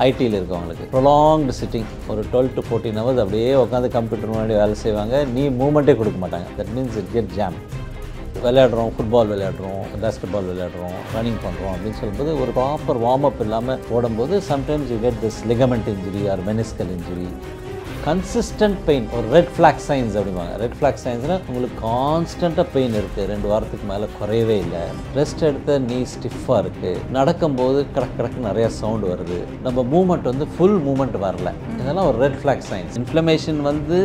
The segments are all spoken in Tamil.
ஐடியில் இருக்கவங்களுக்கு ப்ரொலாங்டு சிட்டிங் ஒரு 12 to 14 hours அப்படியே உட்காந்து கம்ப்யூட்டர் முன்னாடி வேலை செய்வாங்க. நீ மூமெண்ட்டே கொடுக்க மாட்டாங்க. That means it get jam. விளையாடுறோம், ஃபுட்பால் விளையாடுறோம், பேஸ்கெட் பால் விளையாடுறோம், ரன்னிங் பண்ணுறோம் அப்படின்னு சொல்லும்போது ஒரு ப்ராப்பர் வார்ம் அப் இல்லாமல் ஓடும்போது sometimes you get this ligament injury or meniscal injury. Consistent pain, ஒரு ரெட் ஃப்ளாக் சைன்ஸ் அப்படிம்பாங்க. ரெட் ஃப்ளாக் சைன்ஸ்னால் உங்களுக்கு கான்ஸ்டண்ட்டாக பெயின் இருக்குது, 2 வாரத்துக்கு மேலே குறையவே இல்லை, ரெஸ்ட் எடுத்த நீ ஸ்டிஃபாக இருக்குது, நடக்கும்போது கடக்கு நிறையா சவுண்டு வருது, நம்ம மூமெண்ட் வந்து ஃபுல் மூமெண்ட் வரல, இதெல்லாம் ஒரு ரெட் ஃப்ளாக் சைன்ஸ். இன்ஃப்ளமேஷன் வந்து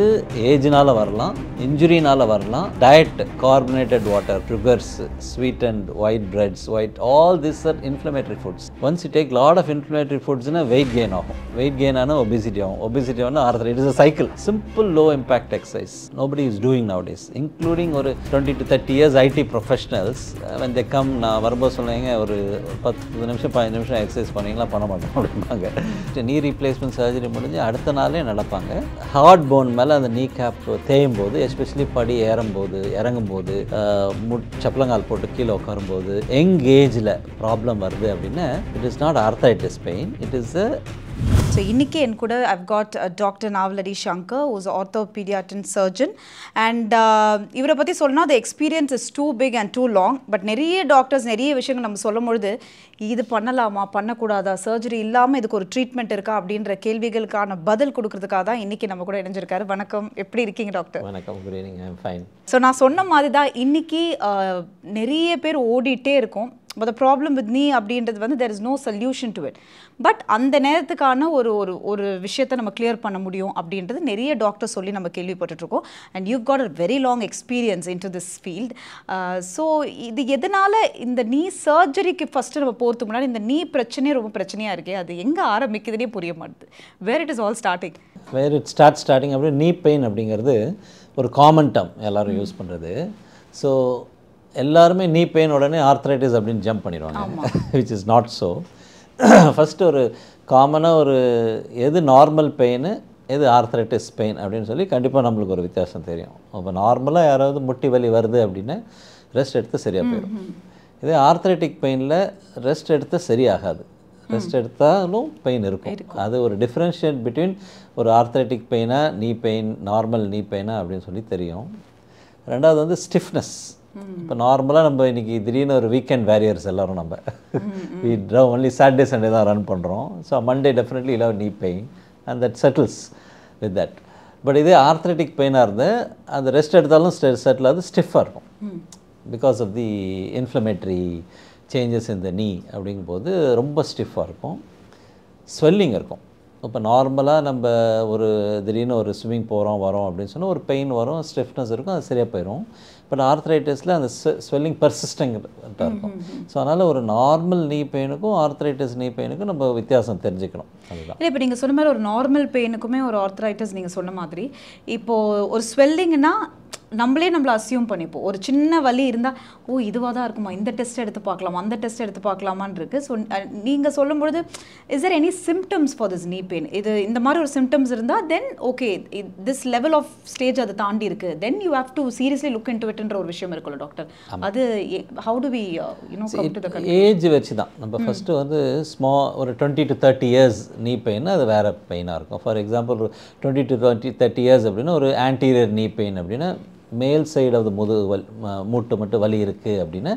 ஏஜ்னால் வரலாம், இன்ஜுரினால் வரலாம். Diet, carbonated water, sugars, sweet and white breads, all this are inflammatory foods. Once you take lot of inflammatory ஃபுட்ஸ்னால் வெயிட் கெயின் ஆகும். வெயிட் கெயின் ஆனால் ஒபிசிட்டி ஆகும். ஒபிசிட்டி ஆனால் arthritis. a cycle. Simple low impact exercise. Nobody is doing nowadays, including ஒரு 20 to 30 years IT professionals. When they come, நான் வரும்போது சொல்லுவாங்க ஒரு 10 நிமிஷம் 15 நிமிஷம் எக்ஸசைஸ் பண்ணீங்களா, பண்ண மாட்டோம் அப்படிம்பாங்க. நீ ரீப்ளேஸ்மெண்ட் சர்ஜரி முடிஞ்சு அடுத்த நாளே நடப்பாங்க. ஹார்ட் போன் மேலே அந்த நீ கேப் தேயும் போது, எஸ்பெஷலி படி ஏறும்போது இறங்கும்போது, சப்பலங்கால் போட்டு கீழே உட்காரும்போது, யங் ஏஜில் ப்ராப்ளம் வருது அப்படின்னா it is not arthritis pain, it is a. So, இன்னைக்கு என் கூட I've got Dr. Navaladi Shankar, who's an orthopediatric surgeon, and இவரை பற்றி சொன்னா the experience is too big and too long, but நிறைய டாக்டர்ஸ் நிறைய விஷயங்கள் நம்ம சொல்லும்பொழுது இது பண்ணலாமா பண்ணக்கூடாதா, சர்ஜரி இல்லாமல் இதுக்கு ஒரு ட்ரீட்மெண்ட் இருக்கா அப்படின்ற கேள்விகளுக்கான பதில் கொடுக்கறதுக்காக தான் இன்னைக்கு நம்ம கூட இணைஞ்சிருக்காரு. வணக்கம், எப்படி இருக்கீங்க டாக்டர்? வணக்கம், good evening, I am fine. So நான் சொன்ன மாதிரி தான் இன்னைக்கு நிறைய பேர் ஓடிட்டே இருக்கும். But the problem with knee அப்படின்றது வந்து there is no solution to it. But அந்த நேரத்துக்கான ஒரு விஷயத்தை நம்ம கிளியர் பண்ண முடியும் அப்படின்றது நிறைய டாக்டர் சொல்லி நம்ம கேள்விப்பட்டுருக்கோம். And you got a very long experience into this field. So இது எதனால் இந்த நீ சர்ஜரிக்கு ஃபஸ்ட்டு நம்ம போகிறதுக்கு முன்னாடி இந்த நீ பிரச்சனையே ரொம்ப பிரச்சனையாக இருக்கே, அது எங்கே ஆரம்பிக்குதுன்னே புரிய மாட்டுது. Where it is all starting? Where it starting அப்படி நீ பெயின் அப்படிங்கிறது ஒரு காமன் டேர்ம் எல்லாரும் யூஸ் பண்ணுறது. ஸோ எல்லாருமே நீ பெயின் உடனே ஆர்த்ரைட்டிஸ் அப்படின்னு ஜம்ப் பண்ணிடுவாங்க, which is not so. First ஒரு காமனாக ஒரு எது நார்மல் பெயின், எது ஆர்த்ரைட்டிஸ் பெயின் அப்படின்னு சொல்லி கண்டிப்பாக நம்மளுக்கு ஒரு வித்தியாசம் தெரியும். இப்போ நார்மலாக யாராவது முட்டி வலி வருது அப்படின்னா ரெஸ்ட் எடுத்து சரியாக போயிடும். இதே ஆர்த்ரைட்டிக் பெயினில் ரெஸ்ட் எடுத்து சரியாகாது, ரெஸ்ட் எடுத்தாலும் பெயின் இருக்கும். அது ஒரு டிஃப்ரென்ஷியேட் பிட்வீன் ஒரு ஆர்த்ரைட்டிக் பெயினா நீ பெயின், நார்மல் நீ பெயினா அப்படின்னு சொல்லி தெரியும். ரெண்டாவது வந்து ஸ்டிஃப்னஸ். இப்போ நார்மலாக நம்ம இன்றைக்கி திடீர்னு ஒரு வீக்கெண்ட் வேரியர்ஸ் எல்லோரும் நம்ம ஒன்லி சாட்டர்டே சண்டே தான் ரன் பண்ணுறோம். ஸோ மண்டே டெஃபினெட்லி இல்லை நீ pain and that settles with that. But இதே ஆர்த்ரைட்டிக் பெயினாக இருந்து அந்த ரெஸ்ட் எடுத்தாலும் செட்டில் ஆகுது, ஸ்டிஃபாக இருக்கும் because of the inflammatory changes in the knee. அப்படிங்கும்போது ரொம்ப ஸ்டிஃபாக இருக்கும், ஸ்வெல்லிங் இருக்கும். இப்போ நார்மலாக நம்ம ஒரு திடீர்னு ஒரு ஸ்விம்மிங் போகிறோம் வரோம் அப்படின்னு சொன்னால் ஒரு பெயின் வரும், ஸ்டிஃப்னஸ் இருக்கும், அது சரியாக போயிடும். பட் ஆர்த்ரைட்டிஸில் அந்த ஸ்வெல்லிங் பர்சிஸ்டண்ட்டாக இருக்கும். ஸோ அதனால் ஒரு நார்மல் நீ பெயினுக்கும் ஆர்த்ரைட்டிஸ் நீ பெயினுக்கும் நம்ம வித்தியாசம் தெரிஞ்சுக்கணும். அதுதான். இல்லை, இப்போ நீங்கள் சொன்ன மாதிரி ஒரு நார்மல் பெயினுக்குமே ஒரு ஆர்த்ரைட்டிஸ் நீங்கள் சொன்ன மாதிரி இப்போது ஒரு ஸ்வெல்லிங்னா நம்மளே அசியூம் பண்ணிப்போம். ஒரு சின்ன வலி இருந்தால் ஓ இதுவாக தான் இருக்குமா, இந்த டெஸ்ட் எடுத்து பார்க்கலாமா, அந்த டெஸ்ட் எடுத்து பார்க்கலாமான்னு இருக்குது. ஸோ நீங்கள் சொல்லும்பொழுது is there any symptoms for this knee pain? இது இந்த மாதிரி ஒரு சிம்டம்ஸ் இருந்தால் then okay this level of stage அதை தாண்டி இருக்குது, then you have to seriously look into இட்ன்ற ஒரு விஷயம் இருக்குல்ல டாக்டர். அது how to we come to the age வச்சு தான் நம்ம ஃபஸ்ட்டு வந்து ஒரு 20 to 30 years நீ பெயின் அது வேறு பெயினாக இருக்கும். ஃபார் எக்ஸாம்பிள் ஒரு 20 to 30 years அப்படின்னா ஒரு ஆன்டீரியர் நீ பெயின் அப்படின்னா மேல் சைடு ஆஃப் த முதுகு மூட்டு மட்டும் வலி இருக்குது அப்படின்னா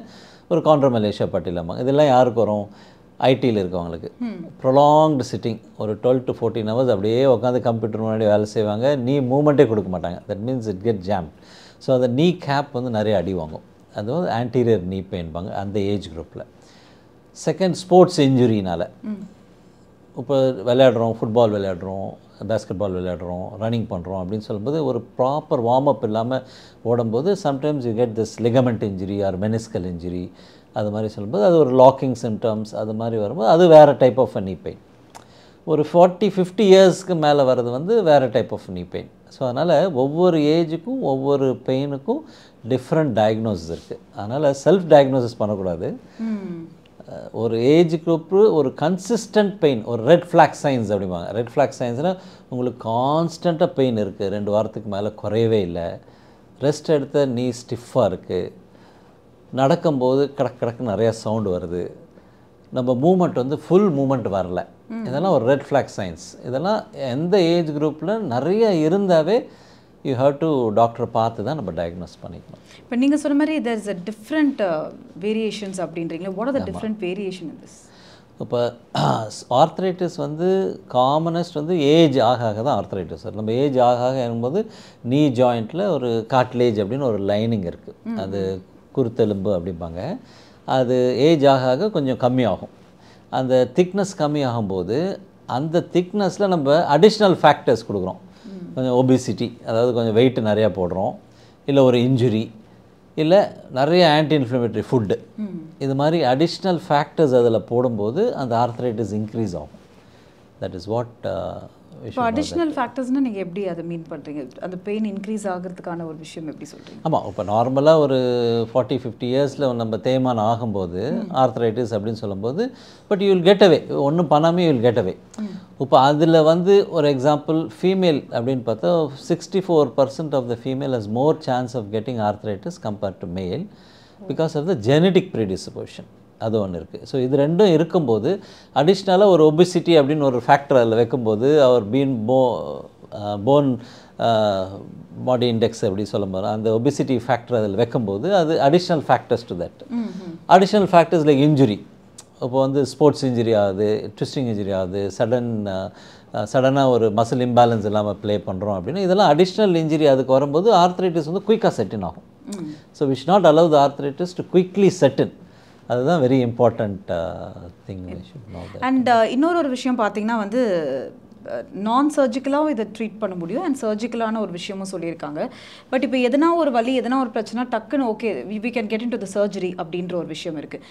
ஒரு கான்ட்ரோமலேஷியா பட்டிலாமா. இதெல்லாம் யாருக்கு வரும்? ஐடியில் இருக்கவங்களுக்கு. ப்ரொலாங்டு சிட்டிங் ஒரு 12 to 14 hours அப்படியே உட்காந்து கம்ப்யூட்டர் முன்னாடி வேலை செய்வாங்க, நீ மூமெண்ட்டே கொடுக்க மாட்டாங்க. That means it get jam. So அந்த நீ கேப் வந்து நிறைய அடி வாங்கும். அது வந்து ஆன்டீரியர் நீ பெயின்பாங்க அந்த ஏஜ் குரூப்பில். செகண்ட், ஸ்போர்ட்ஸ் இன்ஜுரினால் இப்போ விளையாடுறோம், ஃபுட்பால் விளையாடுறோம், பேஸ்கெட் பால் விளையாடுறோம், ரன்னிங் பண்ணுறோம் அப்படின்னு சொல்லும்போது ஒரு ப்ராப்பர் வார்ம் அப் இல்லாமல் ஓடும்போது sometimes you get this ligament injury or meniscal injury. அது மாதிரி சொல்லும்போது அது ஒரு லாக்கிங் சிம்டம்ஸ் அது மாதிரி வரும்போது அது வேறு டைப் ஆஃப் நீ பெயின். ஒரு 40-50 இயர்ஸ்க்கு மேலே வர்றது வந்து வேறு டைப் ஆஃப் நீ பெயின். ஸோ அதனால் ஒவ்வொரு ஏஜுக்கும் ஒவ்வொரு பெயினுக்கும் டிஃப்ரெண்ட் டயக்னோசிஸ் இருக்குது. அதனால் செல்ஃப் டயக்னோசிஸ் பண்ணக்கூடாது. ஒரு ஏஜ் குரூப்பு ஒரு கன்சிஸ்டன்ட் பெயின், ஒரு ரெட் ஃப்ளாக் சைன்ஸ் அப்படிம்பாங்க. ரெட் ஃப்ளாக் சைன்ஸ்னால் உங்களுக்கு கான்ஸ்டண்ட்டாக பெயின் இருக்குது, 2 வாரத்துக்கு மேலே குறையவே இல்லை, ரெஸ்ட் எடுத்த நீ ஸ்டிஃபாக இருக்குது, நடக்கும்போது கடக்கு நிறையா சவுண்டு வருது, நம்ம மூமெண்ட் வந்து ஃபுல் மூமெண்ட் வரல, இதெல்லாம் ஒரு ரெட் ஃப்ளாக் சைன்ஸ். இதெல்லாம் எந்த ஏஜ் குரூப்பில் நிறைய இருந்தாவே யூ ஹேவ் டு டாக்டரை பார்த்து தான் நம்ம டயக்னோஸ் பண்ணிக்கணும். இப்போ நீங்கள் சொன்ன மாதிரி there is a different variations அப்படின்றீங்களா? What are the different variation in this? இப்போ ஆர்த்ரைட்டிஸ் வந்து காமனஸ்ட் வந்து ஏஜ் ஆக ஆக தான் ஆர்த்ரைட்டிஸ். நம்ம ஏஜ் ஆக ஆக இருக்கும்போது நீ ஜாயிண்ட்டில் ஒரு காட்லேஜ் அப்படின்னு ஒரு லைனிங் இருக்குது, அது குருத்தெலும்பு அப்படிம்பாங்க. அது ஏஜ் ஆக ஆக கொஞ்சம் கம்மியாகும். அந்த திக்னஸ் கம்மியாகும்போது அந்த திக்னஸில் நம்ம அடிஷ்னல் ஃபேக்டர்ஸ் கொடுக்குறோம். கொஞ்சம் ஒபிசிட்டி, அதாவது கொஞ்சம் வெயிட் நிறையா போடுறோம், இல்லை ஒரு இன்ஜுரி, இல்லை நிறைய ஆன்டி இன்ஃப்ளமேட்டரி ஃபுட்டு, இது மாதிரி அடிஷ்னல் ஃபேக்டர்ஸ் அதில் போடும்போது அந்த ஆர்த்ரைட்டிஸ் இன்க்ரீஸ் ஆகும். தட் இஸ் வாட் இப்போ அடிஷ்னல் ஃபேக்டர்ஸ்னால் நீங்கள் எப்படி அதை மீன் பண்ணுறீங்க? அந்த பெயின் இன்க்ரீஸ் ஆகிறதுக்கான ஒரு விஷயம் எப்படி சொல்கிறீங்க? ஆமாம், இப்போ நார்மலாக ஒரு 40-50 இயர்ஸில் நம்ம தேய்மானம் ஆகும்போது ஆர்த்ரைட்டிஸ் அப்படின்னு சொல்லும்போது but you will get away, ஒன்றும் பண்ணாமல் யூ வில் கெட் அவே. இப்போ அதில் வந்து ஒரு எக்ஸாம்பிள் ஃபீமேல் அப்படின்னு பார்த்தா 64% of the female has more chance of getting arthritis compared to male because of the genetic predisposition. அது ஒன்று இருக்குது. ஸோ இது ரெண்டும் இருக்கும்போது அடிஷ்னலாக ஒரு ஒபிசிட்டி அப்படின்னு ஒரு ஃபேக்டர் அதில் வைக்கும்போது அவர் போன் பாடி இண்டெக்ஸ் அப்படி சொல்லும்போது அந்த ஒபிசிட்டி ஃபேக்டர் அதில் வைக்கும்போது அது additional factors to that. Additional factors like injury, இப்போ வந்து ஸ்போர்ட்ஸ் இன்ஜுரி ஆகுது, ட்விஸ்டிங் இன்ஜுரி ஆகுது, சடனாக ஒரு மசில் இம்பேலன்ஸ் இல்லாமல் ப்ளே பண்ணுறோம் அப்படின்னு இதெல்லாம் அடிஷ்னல் இன்ஜுரி அதுக்கு வரும்போது ஆர்த்ரைட்டிஸ் வந்து குயிக்காக செட்டின் ஆகும். So we should not allow the arthritis to quickly set in. அதுதான் வெரி இம்பார்ட்டண்ட் திங். அண்ட் இன்னொரு விஷயம் பார்த்தீங்கன்னா வந்து நான் சர்ஜிக்கலாகவும் இதை ட்ரீட் பண்ண முடியும் அண்ட் சர்ஜிக்கலான ஒரு விஷயமும் சொல்லியிருக்காங்க. பட் இப்போ எதனா ஒரு வலி, எதனா ஒரு பிரச்சனை டக்குன்னு okay we can get into the surgery அப்படின்ற ஒரு விஷயம் இருக்குது.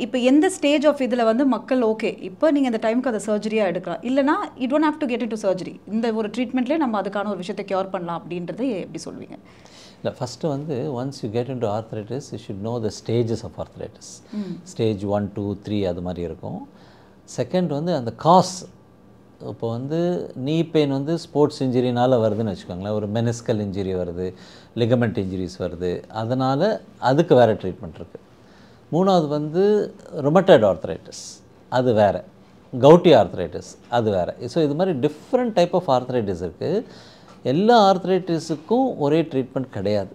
இப்போ எந்த ஸ்டேஜ் ஆஃப் இதில் வந்து மக்கள் ஓகே இப்போ நீங்கள் இந்த டைமுக்கு அதை சர்ஜரியாக எடுக்கலாம், இல்லைனா you don't have to get in to surgery, இந்த ஒரு ட்ரீட்மெண்ட்லேயே நம்ம அதுக்கான ஒரு விஷயத்தை க்யூர் பண்ணலாம் அப்படின்றத எப்படி சொல்வீங்க? இல்லை, ஃபஸ்ட்டு வந்து once you get into arthritis you should know the stages of arthritis. Stage 1, 2, 3 அது மாதிரி இருக்கும். செகண்ட் வந்து அந்த காஸ். இப்போ வந்து நீ பெயின் வந்து ஸ்போர்ட்ஸ் இன்ஜுரினால் வருதுன்னு வச்சுக்கோங்களேன், ஒரு மெனிஸ்கல் இன்ஜுரி வருது, லிகமெண்ட் இன்ஜுரிஸ் வருது, அதனால் அதுக்கு வேறு ட்ரீட்மெண்ட் இருக்குது. மூணாவது வந்து ரொமட்டாய்டு ஆர்த்ரைட்டிஸ், அது வேறு. கவுட்டி ஆர்த்ரைட்டிஸ் அது வேறு. ஸோ இது மாதிரி டிஃப்ரெண்ட் டைப் ஆஃப் ஆர்த்ரைட்டிஸ் இருக்குது. எல்லா ஆர்த்ரைட்டிஸுக்கும் ஒரே ட்ரீட்மெண்ட் கிடையாது.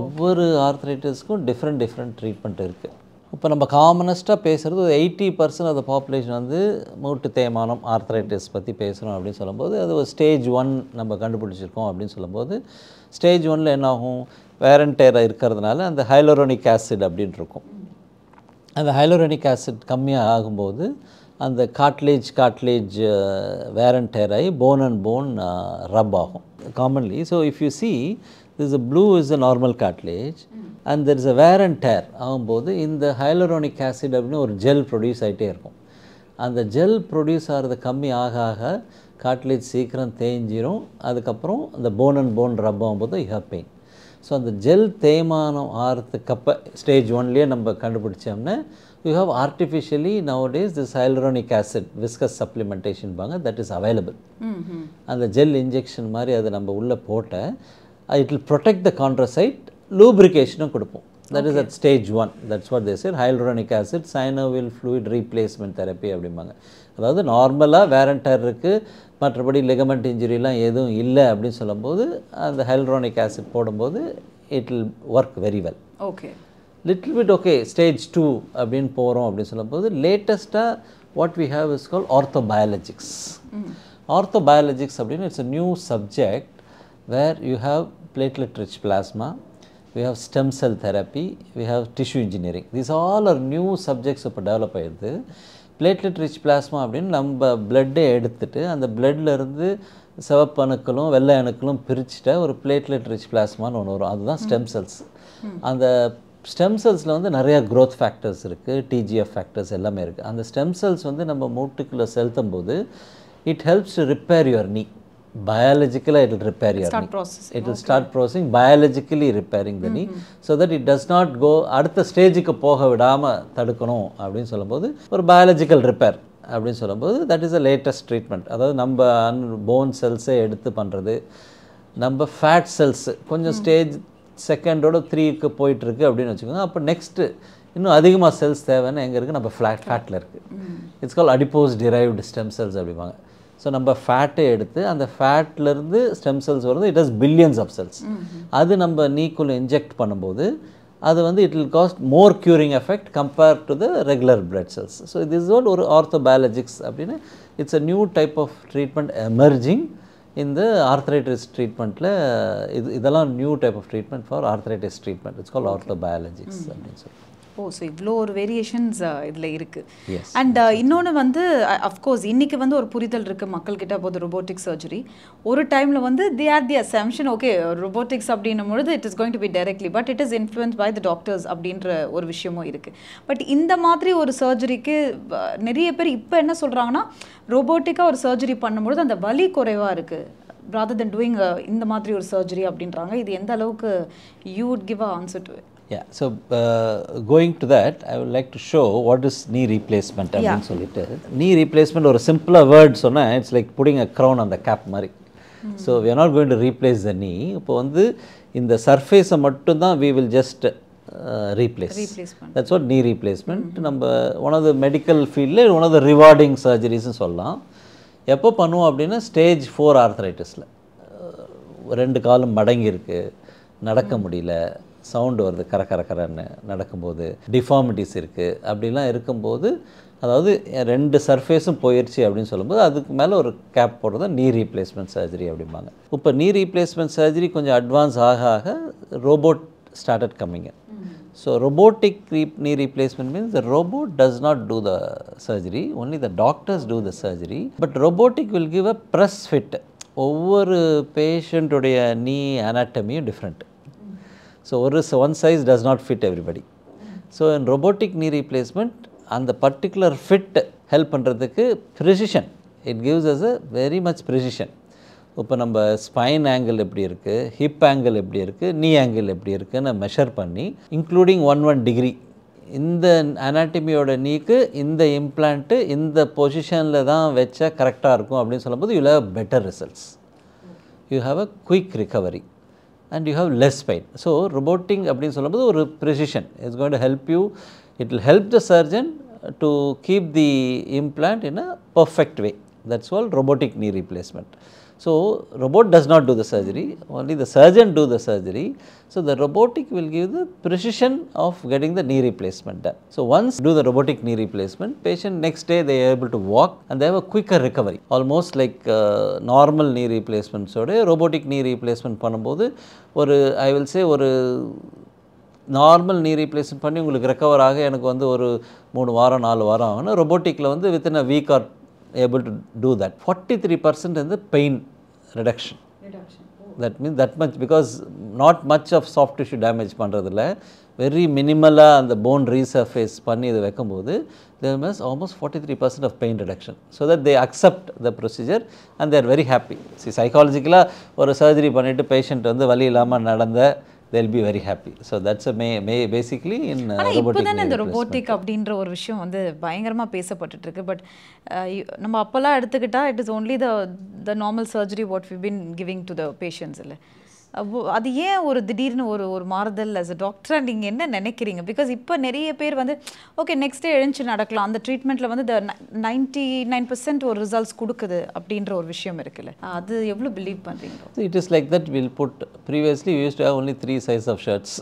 ஒவ்வொரு ஆர்த்ரைட்டிஸுக்கும் டிஃப்ரெண்ட் ட்ரீட்மெண்ட் இருக்குது. இப்போ நம்ம காமனஸ்ட்டாக பேசுகிறது ஒரு 80% ஆஃப் த பாப்புலேஷன் வந்து மூட்டு தேய்மானம் ஆர்த்ரைட்டிஸ் பற்றி பேசுகிறோம் அப்படின்னு சொல்லும்போது அது ஒரு ஸ்டேஜ் 1 நம்ம கண்டுபிடிச்சிருக்கோம் அப்படின்னு சொல்லும்போது ஸ்டேஜ் 1 என்ன ஆகும், வேர் அண்ட் டேர் இருக்கிறதுனால அந்த ஹைலோரோனிக் ஆசிட் அப்படின்னு இருக்கும். அந்த ஹைலோரோனிக் ஆசிட் கம்மியாக ஆகும்போது அந்த காட்லேஜ் வேர் அண்ட் டேர் ஆகி போன் அண்ட் போன் ரப் ஆகும் commonly. So if you see this blue is a normal cartilage and there is a wear and tear ஆகும்போது இந்த ஹைலரோனிக் ஆசிட் அப்படின்னு ஒரு ஜெல் ப்ரொடியூஸ் ஆகிட்டே இருக்கும். அந்த ஜெல் ப்ரொடியூஸ் ஆகிறது கம்மி ஆக ஆக காட்லேஜ் சீக்கிரம் தேஞ்சிரும். அதுக்கப்புறம் அந்த போன் அண்ட் போன் ரப் ஆகும்போது யூ ஹேவ் பெயின். ஸோ அந்த ஜெல் தேய்மானம் ஆகிறதுக்கப்போ ஸ்டேஜ் 1லேயே நம்ம கண்டுபிடிச்சோம்னா you have artificially navigates this hyaluronic acid viscous supplementation பாங்க தட் இஸ் அவைலபிள். அந்த ஜெல் இன்ஜெக்ஷன் மாதிரி அதை நம்ம உள்ளே போட்ட it will protect the chondrocyte, lubrication கொடுப்போம். That is at stage 1. That's what they said. Hyaluronic acid, synovial fluid replacement therapy அப்படிம்பாங்க. அதாவது நார்மலாக வேர் அண்ட் டயர் இருக்குது, மற்றபடி லிகமெண்ட் இன்ஜுரிலாம் எதுவும் இல்லை அப்படின்னு சொல்லும்போது அந்த ஹைலரோனிக் ஆசிட் போடும்போது it will work very well. Okay. Little bit okay, stage 2 அப்படின்னு போகிறோம் அப்படின்னு சொல்லும்போது லேட்டஸ்ட்டாக what we have is called orthobiologics. Orthobiologics அப்படின்னு it's a new subject where you have platelet-rich plasma, we have stem cell therapy, we have tissue engineering. These all are new subjects இப்போ டெவலப் ஆகிடுது. platelet-rich plasma அப்படின்னு நம்ம பிளட்டை எடுத்துட்டு அந்த பிளட்லேருந்து சிவப்பு அணுக்களும் வெள்ளை அணுக்களும் பிரிச்சுட்ட ஒரு platelet-rich plasmaன்னு ஒன்று வரும். அதுதான் ஸ்டெம் செல்ஸ். அந்த ஸ்டெம் செல்ஸில் வந்து நிறையா க்ரோத் ஃபேக்டர்ஸ் இருக்குது, டிஜிஎஃப் ஃபேக்டர்ஸ் எல்லாமே இருக்குது. அந்த ஸ்டெம் செல்ஸ் வந்து நம்ம மூட்டுக்குள்ளே செலுத்தும் போது it helps to repair your knee. Biologically it will repair your knee. It will start processing, biologically repairing the knee so that it does not go அடுத்த ஸ்டேஜுக்கு போக விடாமல் தடுக்கணும் அப்படின்னு சொல்லும்போது ஒரு பயாலஜிக்கல் ரிப்பேர் அப்படின்னு சொல்லும்போது that is a latest treatment. அதாவது நம்ம போன் செல்ஸை எடுத்து பண்ணுறது, நம்ம ஃபேட் செல்ஸ் கொஞ்சம் ஸ்டேஜ் 2 or 3க்கு போயிட்டுருக்கு அப்படின்னு வச்சுக்கோங்க. அப்போ நெக்ஸ்ட்டு இன்னும் அதிகமாக செல்ஸ் தேவைன்னு எங்கே இருக்குது? நம்ம ஃபேட்டில் இருக்குது. It's call adipose derived stem cells அப்படிம்பாங்க. ஸோ நம்ம ஃபேட்டை எடுத்து அந்த ஃபேட்லேருந்து ஸ்டெம் செல்ஸ் வருது. It has billions of cells. அது நம்ம நீக்குள்ளே இன்ஜெக்ட் பண்ணும்போது அது வந்து it will cast more curing effect compare to the regular blood cells. So this is ஒரு ஆர்த்தோபயாலஜிக்ஸ் அப்படின்னு it's a new type of treatment emerging இந்த ஆர்த்ரைட்டிஸ் ட்ரீட்மெண்ட்டில். இதெல்லாம் new type of treatment for arthritis treatment. It's கால் ஆர்த்தோபயாலஜிக்ஸ் அப்படின்னு சொல்லி. ஸோ இவ்வளோ ஒரு வேரியேஷன்ஸ் இதில் இருக்குது. அண்ட் இன்னொன்று வந்து அஃப்கோர்ஸ் இன்றைக்கி வந்து ஒரு புரிதல் இருக்குது மக்கள்கிட்ட போது ரொபோட்டிக் சர்ஜரி. ஒரு டைமில் வந்து they are the assumption okay robotics அப்படின்னும் பொழுது it is going to be directly but it is influence by the doctors அப்படின்ற ஒரு விஷயமும் இருக்குது. பட் இந்த மாதிரி ஒரு சர்ஜரிக்கு நிறைய பேர் இப்போ என்ன சொல்கிறாங்கன்னா ரோபோட்டிக்காக ஒரு சர்ஜரி பண்ணும்பொழுது அந்த வலி குறைவாக இருக்குது rather than doing இந்த மாதிரி ஒரு சர்ஜரி அப்படின்றாங்க. இது எந்த அளவுக்கு you would give an answer to it? Yeah, so going to that, I would like to show what is knee replacement. அப்படின்னு சொல்லிட்டு knee replacement ஒரு சிம்பிளாக வேர்ட் சொன்னால் it's like putting a crown அந்த கேப் மாதிரி. So we are not going to replace the knee. இப்போ வந்து இந்த சர்ஃபேஸை மட்டும்தான் we will just replace. That's what knee replacement. நம்ம ஒன் ஆஃப் த மெடிக்கல் ஃபீல்டில் ஒன் ஆஃப் த ரிவார்டிங் சர்ஜரிஸ்ன்னு சொல்லலாம். எப்போ பண்ணுவோம் அப்படின்னா ஸ்டேஜ் 4 ஆர்த்ரைட்டிஸில் 2 காலும் மடங்கி இருக்குது, நடக்க முடியல, சவுண்டு வருது கரன்னு நடக்கும்போது, டிஃபார்மிட்டிஸ் இருக்குது, அப்படிலாம் இருக்கும்போது அதாவது 2 சர்ஃபேஸும் போயிடுச்சு அப்படின்னு சொல்லும்போது அதுக்கு மேலே ஒரு கேப் போடுறது நீ ரீப்ளேஸ்மெண்ட் சர்ஜரி அப்படிம்பாங்க. இப்போ நீ ரீப்ளேஸ்மெண்ட் சர்ஜரி கொஞ்சம் அட்வான்ஸ் ஆக robot started coming. So robotic knee replacement means the robot does not do the surgery, only the doctors do the surgery. But robotic will give a press fit. ஒவ்வொரு பேஷண்ட் உடைய knee anatomy different. So one size does not fit everybody. So in robotic knee replacement and the particular fit help பண்ணுறதுக்கு precision, it gives us a very much precision. இப்போ நம்ம ஸ்பைன் ஆங்கிள் எப்படி இருக்குது, ஹிப் ஆங்கிள் எப்படி இருக்குது, நீ ஆங்கிள் எப்படி இருக்குன்னு மெஷர் பண்ணி இன்க்ளூடிங் 1 டிகிரி இந்த அனாட்டமியோட நீக்கு இந்த இம்ப்ளான்ட்டு இந்த பொசிஷனில் தான் வச்சா கரெக்டாக இருக்கும் அப்படின்னு சொல்லும்போது you have better results, you have a quick recovery and you have less pain. So robotic அப்படின்னு சொல்லும்போது ஒரு precision it's going to help you. It will help the surgeon to keep the implant in a perfect way. That's all robotic knee replacement. So robot does not do the surgery, only the surgeon do the surgery. So the robotic will give the precision of getting the knee replacement done. So once do the robotic knee replacement, patient next day they are able to walk and they have a quicker recovery. Almost like normal knee replacement. So robotic knee replacement பண்ணும்போது ஒரு I will say ஒரு நார்மல் knee replacement பண்ணி உங்களுக்கு ரெக்கவர் ஆக எனக்கு வந்து ஒரு 3 வாரம் 4 வாரம் ஆகும்னா ரொபோட்டிக்கில் வந்து within a week or able to do that. 43% in the pain reduction. That means that much, because not much of soft tissue damage பண்ணுறதில்ல, very minimala அந்த bone resurface பண்ணி இதை வைக்கும்போது there is almost 43% of pain reduction, so that they accept the procedure and they are very happy. See, psychologically ஒரு surgery பண்ணிட்டு patient வந்து வலி இல்லாமல் நடந்த they'll be very happy. So that's a basically in robotic. ஆனால் இந்த robotic அப்படின்ற ஒரு விஷயம் வந்து பயங்கரமாக பேசப்பட்டுட்டு இருக்கு. பட் நம்ம அப்போல்லாம் எடுத்துக்கிட்டால் it is only the normal surgery what we been giving to the patients இல்லை. அது ஏன் ஒரு திடீர்னு ஒரு மாறுதல் as a டாக்டராக நீங்கள் என்ன நினைக்கிறீங்க? பிகாஸ் இப்போ நிறைய பேர் வந்து ஓகே நெக்ஸ்ட் டே எழுந்து நடக்கலாம், அந்த ட்ரீட்மெண்ட்டில் வந்து 99% ஒரு ரிசல்ட்ஸ் கொடுக்குது அப்படின்ற ஒரு விஷயம் இருக்குல்ல, அது எவ்வளோ பிலீவ் பண்ணுறீங்க? It is like that. We'll put, previously we used to have only 3 sizes of shirts,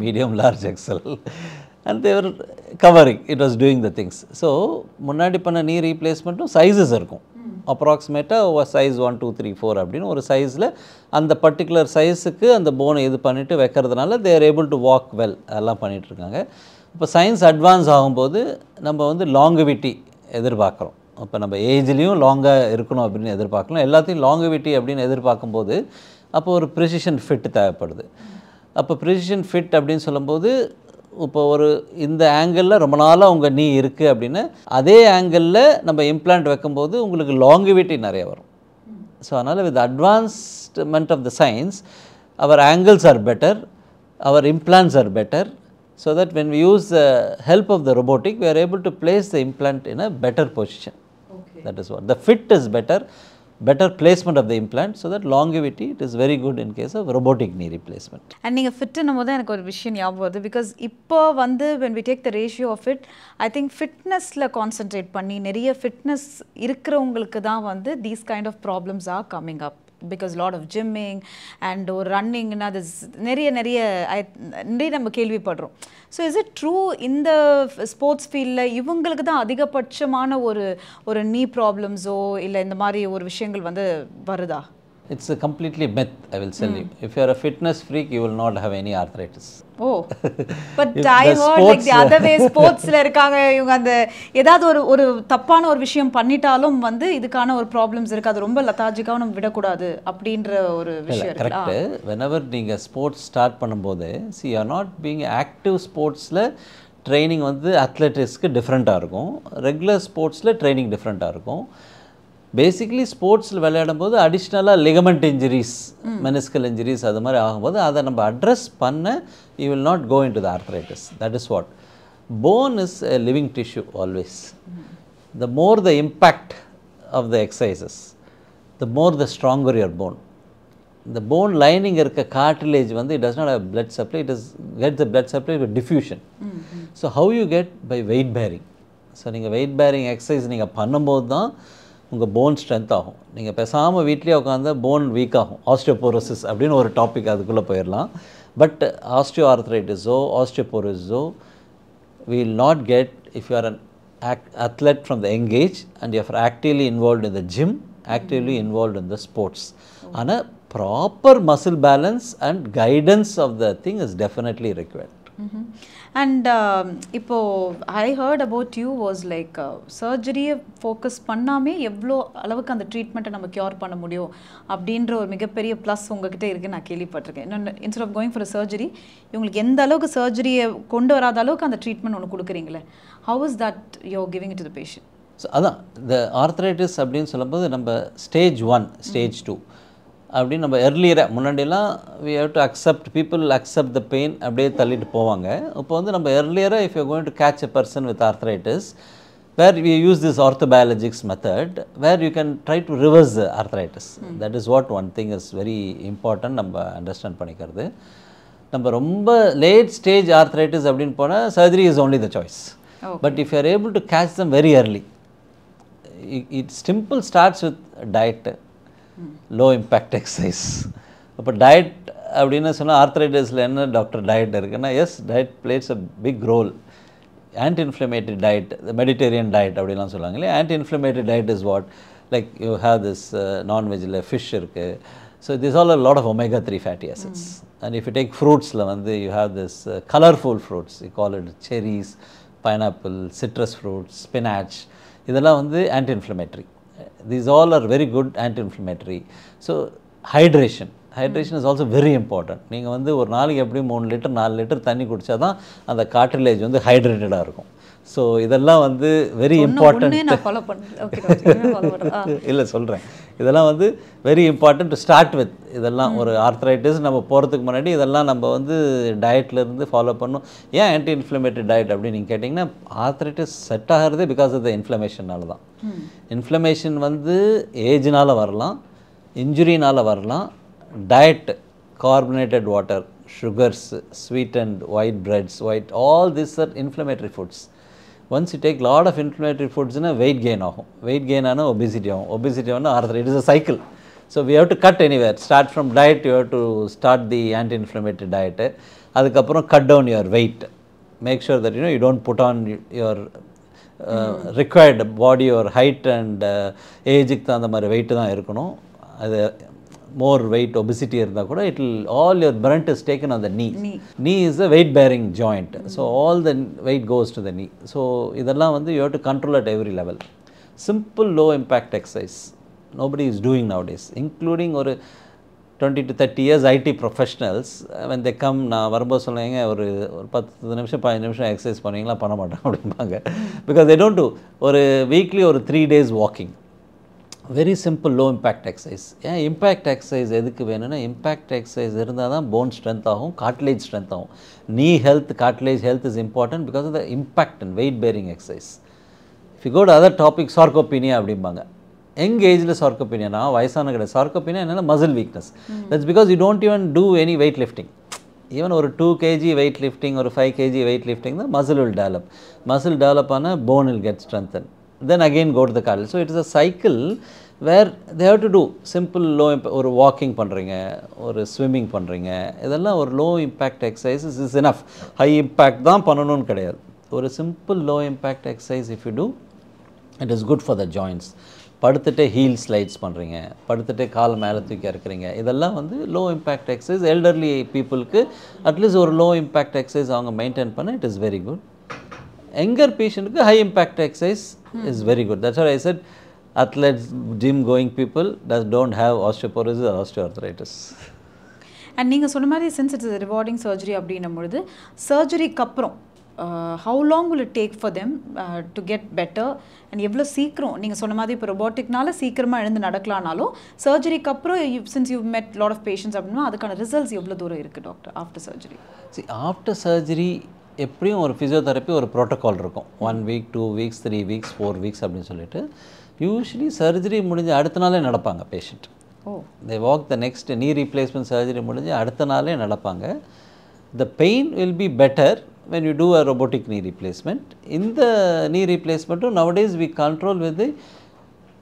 medium, large, XL, and they were covering, it was doing the things. So முன்னாடி பண்ண knee replacementடும் சைஸஸ் இருக்கும், அப்ராக்சிமேட்டாக சைஸ் 1 2 3 4 அப்படின்னு ஒரு சைஸில் அந்த பர்டிகுலர் சைஸுக்கு அந்த போனை இது பண்ணிவிட்டு வைக்கிறதுனால they are able to walk well, அதெல்லாம் பண்ணிகிட்ருக்காங்க. இப்போ சயின்ஸ் அட்வான்ஸ் ஆகும்போது நம்ம வந்து லாங்குவிட்டி எதிர்பார்க்குறோம். இப்போ நம்ம ஏஜ்லேயும் லாங்காக இருக்கணும் அப்படின்னு எதிர்பார்க்கலாம், எல்லாத்தையும் லாங்குவிட்டி அப்படின்னு எதிர்பார்க்கும்போது அப்போ ஒரு ப்ரிசிஷன் ஃபிட் தேவைப்படுது. அப்போ ப்ரிசிஷன் ஃபிட் அப்படின்னு சொல்லும்போது இப்போ ஒரு இந்த ஆங்கிளில் ரொம்ப நாளாக உங்கள் நீ இருக்குது அப்படின்னு அதே ஆங்கிளில் நம்ம இம்ப்ளான்ட் வைக்கும்போது உங்களுக்கு லாங்குவிட்டி நிறைய வரும். ஸோ அதனால் with advancement of the science our angles are better, our implants are better, so that when we use the help of the robotic we are able to place the implant in a better position. Okay. That is what the fit is better, better placement of the implant, so that longevity, it is very good in case of robotic knee replacement. And நீங்கள் ஃபிட்டுன்னும் போது எனக்கு ஒரு விஷயம் ஞாபகம் வருது. பிகாஸ் இப்போ வந்து when we take the ratio of it, I think ஃபிட்னஸில் கான்சென்ட்ரேட் பண்ணி நிறைய ஃபிட்னஸ் இருக்கிறவங்களுக்கு தான் வந்து these kind of problems are coming up. Because lot of gymming and or running and others, நிறைய நம்ம கேள்விப்படுறோம். ஸோ இஸ் இட் ட்ரூ இந்த ஸ்போர்ட்ஸ் ஃபீல்டில் இவங்களுக்கு தான் அதிகபட்சமான ஒரு நீ ப்ராப்ளம்ஸோ இல்லை இந்த மாதிரி ஒரு விஷயங்கள் வந்து வருதா? It's a completely myth, I will tell you. If you are a fitness freak, you will not have any arthritis. Oh, but I heard like the other way, sportsல இருக்காங்க இவங்க அந்த ஏதாவது ஒரு தப்பான ஒரு விஷயம் பண்ணிட்டாலும் வந்து இதுக்கான ஒரு ப்ராப்ளம்ஸ் இருக்கு, அது ரொம்ப லெதார்ஜிக்காக நம்ம விடக்கூடாது அப்படின்ற ஒரு விஷயம் இருக்கு. கரெக்ட். whenever நீங்கள் ஸ்போர்ட்ஸ் ஸ்டார்ட் பண்ணும்போது see you are not being active ஸ்போர்ட்ஸில் ட்ரைனிங் வந்து அத்லெட்டிக்ஸ்க்கு டிஃப்ரெண்ட்டாக இருக்கும், ரெகுலர் ஸ்போர்ட்ஸில் ட்ரைனிங் டிஃப்ரெண்ட்டாக இருக்கும். பேசிக்லி ஸ்போர்ட்ஸில் விளையாடும்போது அடிஷ்னலாக லிகமெண்ட் இன்ஜுரிஸ், மெனிஸ்கல் இன்ஜுரிஸ் அது மாதிரி ஆகும்போது அதை நம்ம அட்ரஸ் பண்ண you will not go into the arthritis. That is what bone is a living tissue always. The more the impact of the exercises, the more the stronger your bone. இந்த போன் லைனிங் இருக்க கார்டிலேஜ் வந்து it does not have blood supply, it is get the blood supply with diffusion. So how you get by weight bearing. So நீங்கள் வெயிட் பேரிங் எக்ஸசைஸ் நீங்கள் பண்ணும்போது தான் உங்கள் போன் ஸ்ட்ரென்த் ஆகும். நீங்கள் பேசாமல் வீட்லேயே உட்காந்து போன் வீக் ஆகும். ஆஸ்டியோபோரோசிஸ் அப்படின்னு ஒரு டாபிக் அதுக்குள்ளே போயிடலாம். பட் ஆஸ்டியோ ஆர்த்ரைட்டிஸோ ஆஸ்டியோபோரோசிஸோ we will not get if you are an athlete from the young age and you are actively involved in the gym, actively involved in the sports. And a proper muscle balance and guidance of the thing is definitely required. And இப்போ I heard about you was like சர்ஜரியை ஃபோக்கஸ் பண்ணாமே எவ்வளோ அளவுக்கு அந்த ட்ரீட்மெண்ட்டை நம்ம க்யூர் பண்ண முடியும் அப்படின்ற ஒரு மிகப்பெரிய ப்ளஸ் உங்ககிட்ட இருக்குன்னு நான் கேள்விப்பட்டிருக்கேன். இன்னொன்று instead of going for surgery இவங்களுக்கு எந்த அளவுக்கு சர்ஜரியை கொண்டு வராத அளவுக்கு அந்த ட்ரீட்மெண்ட் ஒன்று கொடுக்குறீங்களே, how is that you giving it to the patient? So அதான் இந்த ஆர்த்ரைட்டிஸ் அப்படின்னு சொல்லும்போது நம்ம ஸ்டேஜ் 1 ஸ்டேஜ் 2 அப்படின்னு நம்ம எர்லியராக முன்னாடியெல்லாம் we have to accept, people accept the pain அப்படியே தள்ளிட்டு போவாங்க. இப்போ வந்து நம்ம எர்லியராக if you are going to catch a person with arthritis, where we use this orthobiologics method where you can try to reverse the arthritis. That is what one thing is very important நம்ம அண்டர்ஸ்டாண்ட் பண்ணிக்கிறது. நம்ம ரொம்ப லேட் ஸ்டேஜ் ஆர்த்ரைட்டிஸ் அப்படின்னு போனால் surgery is only the choice. But if you are able to catch them very early, it simple starts with diet, low impact exercise. அப்போ டயட் அப்படின்னு சொன்னால் ஆர்த்ரைட்டிஸில் என்ன டாக்டர் டயட் இருக்குன்னா, yes diet plays a big role. Anti inflammatory diet, mediterranean diet அப்படிலாம் சொல்லுவாங்க இல்லையா. Anti inflammatory diet is what, like you have this நான்வெஜ்ஜில் ஃபிஷ் இருக்குது. So this all a lot of omega 3 fatty acids. And if you take ஃப்ரூட்ஸில் வந்து you have this colourful fruits, you call it cherries, pineapple, citrus fruits, spinach. இதெல்லாம் வந்து anti inflammatory. These all are very good anti-inflammatory. So hydration is also very important. நீங்கள் வந்து ஒரு நாளைக்கு எப்படியும் 3 லிட்டர் 4 லிட்டர் தண்ணி குடித்தா தான் அந்த கார்டிலேஜ் வந்து ஹைட்ரேட்டடாக இருக்கும். ஸோ இதெல்லாம் வந்து வெரி இம்பார்ட்டன்ட். இல்லை சொல்கிறேன், இதெல்லாம் வந்து very important to start with. இதெல்லாம் ஒரு ஆர்த்ரைட்டிஸ் நம்ம போகிறதுக்கு முன்னாடி இதெல்லாம் நம்ம வந்து டயட்லேருந்து ஃபாலோ பண்ணணும். ஏன் ஆன்டி இன்ஃப்ளமேட்டரி டயட் அப்படின்னு நீங்கள் கேட்டிங்கன்னா, ஆர்த்ரைட்டிஸ் செட் ஆகிறதே பிகாஸ் ஆஃப் த இன்ஃப்ளமேஷனால தான். இன்ஃப்ளமேஷன் வந்து ஏஜ்னால் வரலாம், இன்ஜுரினால் வரலாம். Diet, carbonated water, sugars, sweetened white breads, all these are inflammatory foods. Once you take lot of inflammatory foods, weight gain ஆகும். weight gain ஆனா obesity ஆகும். obesity ஆனா arthritis. It is a cycle. So we have to cut anywhere. Start from diet, you have to start the anti-inflammatory diet. அதுக்கப்புறம் cut down your weight. Make sure that you don't put on your required body or height and age-க்கு தகுந்த மாதிரி weight தான் இருக்கணும். அது more weight, obesity இருந்தால் கூட it will, all your brunt is taken on the knee. Knee is a weight bearing joint. So all the weight goes to the knee. So இதெல்லாம் வந்து you have to control at every level. Simple low impact exercise nobody is doing nowadays, including ஒரு 20 to 30 years IT professionals. When they come, நான் வரும்போது சொல்லுவாங்க ஒரு 10 நிமிஷம் 15 நிமிஷம் எக்ஸசைஸ் பண்ணுவீங்களா? பண்ண மாட்டேன் அப்படிம்பாங்க. Because they don't do ஒரு வீக்லி ஒரு 3 days walking. Very simple low impact exercise. ஏன் இம்பேக்ட் எக்ஸசைஸ் எதுக்கு வேணும்னா, இம்பேக்ட் எக்ஸசைஸ் இருந்தால் தான் போன் ஸ்ட்ரென்த் ஆகும், கார்ட்லேஜ் ஸ்ட்ரென்த் ஆகும். Knee health, cartilage health is important because of the impact and weight bearing exercise. If you go to other topic, sarcopenia அப்படிம்பாங்க. யங் ஏஜில் சார்கோபீனியா வயசான கிடையாது. சார்கோபீனியா என்னென்னா muscle weakness. That's because you don't even do any weight lifting. Even ஒரு 2 kg வெயிட் லிஃப்டிங், ஒரு 5 kg வெயிட் லிஃப்டிங் தான் muscle will develop. Muscle develop ஆனால் bone will get strengthen. Then again go to the cardio. So it is a cycle where they have to do simple ஒரு வாக்கிங் பண்ணுறீங்க, ஒரு ஸ்விம்மிங் பண்ணுறீங்க, இதெல்லாம் ஒரு low impact exercise is enough. High impact தான் பண்ணணும்னு கிடையாது. ஒரு simple low impact exercise if you do it is good for the joints. படுத்துகிட்டே heel slides பண்ணுறீங்க, படுத்துகிட்டே கால் மேலே தூக்கி இறக்குறீங்க, இதெல்லாம் வந்து லோ இம்பேக்ட் எக்ஸசைஸ். எல்டர்லி பீப்புளுக்கு அட்லீஸ்ட் ஒரு லோ இம்பேக்ட் எக்ஸசைஸ் அவங்க மெயின்டைன் பண்ண it is very good. Younger பேஷண்ட்டுக்கு high impact exercise is very good. That's what I said athletes, gym going people don't have osteoporosis or osteoarthritis. அண்ட் நீங்கள் சொன்ன மாதிரி சின்ஸ் இட்ஸ் ரிவார்டிங் சர்ஜரி அப்படின்னும் பொழுது சர்ஜரிக்கு அப்புறம் how long will it take for them to get better and எவ்வளோ சீக்கிரம் நீங்கள் சொன்ன மாதிரி இப்போ ரொபோட்டிக்னால சீக்கிரமாக எழுந்து நடக்கலானாலும் சர்ஜரிக்கு அப்புறம் since you've met lot of patients அப்படின்னா அதுக்கான ரிசல்ட்ஸ் எவ்வளோ தூரம் இருக்குது doctor after surgery? See, after surgery எப்படியும் ஒரு ஃபிசியோதெரப்பி ஒரு ப்ரோட்டோகால் இருக்கும். 1 week, 2 weeks, 3 weeks, 4 weeks அப்படின்னு சொல்லிட்டு யூஸ்வலி சர்ஜரி முடிஞ்சு அடுத்த நாளே நடப்பாங்க patient. They walk the next knee replacement surgery முடிஞ்சு அடுத்த நாளே நடப்பாங்க. The pain will be better when you do a robotic knee replacement. இந்த knee replacement nowadays we control with the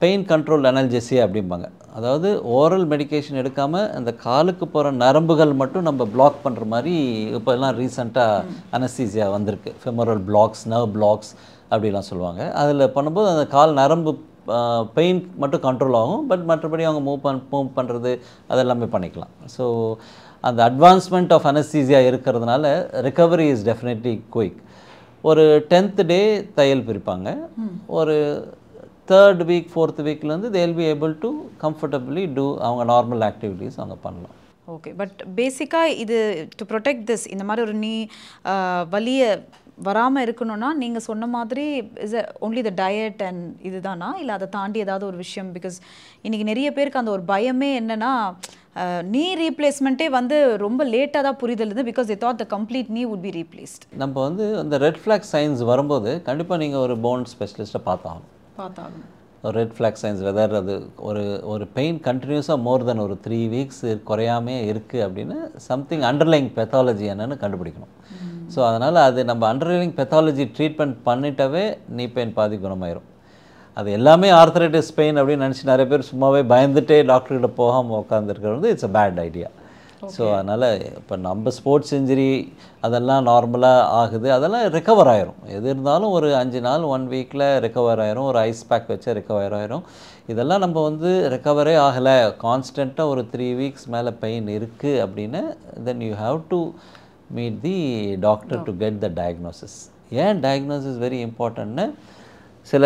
pain control analgesia அப்படிம்பாங்க. அதாவது ஓரல் மெடிக்கேஷன் எடுக்காமல் அந்த காலுக்கு போகிற நரம்புகள் மட்டும் நம்ம பிளாக் பண்ணுற மாதிரி இப்போ எல்லாம் ரீசெண்டாக அனஸ்தீசியா வந்திருக்கு. ஃபெமரல் பிளாக்ஸ், நர்வ் பிளாக்ஸ் அப்படிலாம் சொல்லுவாங்க. அதில் பண்ணும்போது அந்த கால் நரம்பு பெயின் மட்டும் கண்ட்ரோல் ஆகும். பட் மற்றபடி அவங்க மூவ் பண்ணுறது அதெல்லாமே பண்ணிக்கலாம். ஸோ அந்த அட்வான்ஸ்மெண்ட் ஆஃப் அனஸ்தீசியா இருக்கிறதுனால ரிகவரி இஸ் டெஃபினெட்லி குயிக். ஒரு 10th day தையல் பிரிப்பாங்க. ஒரு 3rd week 4th weekலேருந்து they will be able to comfortably do அவங்க நார்மல் ஆக்டிவிட்டீஸ் அவங்க பண்ணலாம். ஓகே, பட் பேசிக்காக இது டு ப்ரொடெக்ட் திஸ் இந்த மாதிரி ஒரு வலியை வராமல் இருக்கணும்னா நீங்கள் சொன்ன மாதிரி is only the diet and இதுதானா இல்லை அதை தாண்டி ஏதாவது ஒரு விஷயம்? பிகாஸ் இன்றைக்கி நிறைய பேருக்கு அந்த ஒரு பயமே என்னென்னா நீ ரீப்ளேஸ்மெண்ட்டே வந்து ரொம்ப லேட்டாக தான் புரிதல் இருந்து because they thought the complete knee would be replaced. நம்ம வந்து அந்த ரெட் ஃப்ளாக் சைன்ஸ் வரும்போது கண்டிப்பாக நீங்கள் ஒரு போன் ஸ்பெஷலிஸ்ட்டை பார்த்தாகணும். ஒரு ரெட் ஃப்ளாக் சைன்ஸ் வெதர் அது ஒரு பெயின் கண்டினியூஸாக மோர் தென் ஒரு 3 weeks குறையாமே இருக்குது அப்படின்னு சம்திங் அண்டர்லைங் பெத்தாலஜி என்னன்னு கண்டுபிடிக்கணும். ஸோ அதனால் அது நம்ம அண்டர்லைங் பெத்தாலஜி ட்ரீட்மெண்ட் பண்ணிட்டாவே நீ பெயின் பாதி குணமாயிரும். அது எல்லாமே ஆர்த்தரைட்டிஸ் பெயின் அப்படின்னு நினச்சி நிறைய பேர் சும்மாவே பயந்துட்டே டாக்டர்கிட்ட போகாமல் உட்காந்துருக்கிறது it's a bad idea. So அதனால் இப்போ நம்ம ஸ்போர்ட்ஸ் இன்ஜுரி அதெல்லாம் நார்மலாக ஆகுது, அதெல்லாம் ரெக்கவர் ஆயிரும். எது இருந்தாலும் ஒரு 5 நாள் 1 weekல ரெக்கவர் ஆயிரும். ஒரு ஐஸ் பேக் வச்சா ரெக்கவர் ஆயிரும். இதெல்லாம் நம்ம வந்து ரெக்கவரே ஆகலை, கான்ஸ்டண்ட்டாக ஒரு 3 weeks மேலே பெயின் இருக்குது அப்படின்னு then you have to meet the doctor to get the diagnosis. ஏன் டயக்னோசிஸ் வெரி இம்பார்ட்டன்ட்னு சில